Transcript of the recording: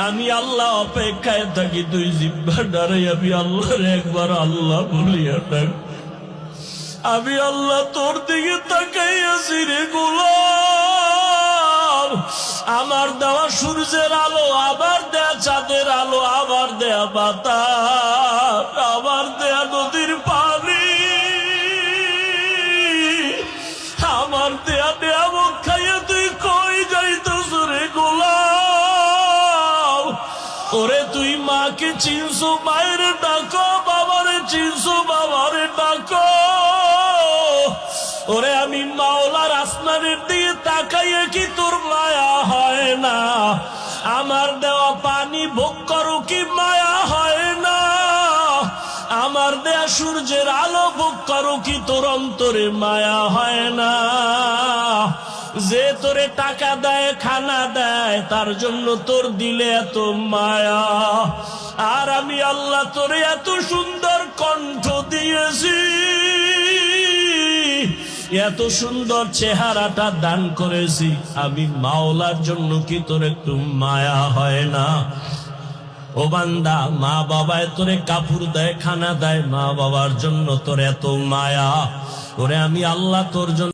আমি আল্লাহ অপেক্ষায় থাকি তুই জিব্বা ডারে আমি আল্লাহর একবার আল্লাহ বলিয়া ডাক। আমি আল্লাহ তোর দিকে তাকাইয়াছি রে গোলাম, আমার দেওয়া সূর্যের আলো, আবার দেয়া চাঁদের আলো, আবার দেয়া বাতাস, আবার দেয়া নদীর পানি, আমার দেয়া নিয়ামত খাইয়া তুই কই যাইতেছ রে গোলাম? ওরে তুই মাকে চিনছো, মায়ের ডাকো, বাবারে চিনছো, বাবারে ডাকো। ওরে আমি মাওলার আসমানের দিকে তাকাইয়ে কি তোর মায়া হয় না? আমার দেওয়া পানি ভোগ করো কি মায়া হয় না? আমার দেয়া সূর্যের আলো ভোগ করো কি তোর অন্তরে মায়া হয় না? যে তোরে টাকা দেয়, খানা দেয়, তার জন্য তোর দিলে এত মায়া। আর আমি আল্লাহ তোরে এত সুন্দর কণ্ঠ দিয়েছি, এত সুন্দর চেহারাটা দান করেছি, আমি মাওলার জন্য কি তোর একটু মায়া হয় না? ও বান্দা, মা বাবায় তোরে কাপড় দেয়, খানা দেয়, মা বাবার জন্য তোর এত মায়া। ওরে আমি আল্লাহ তোর জন্য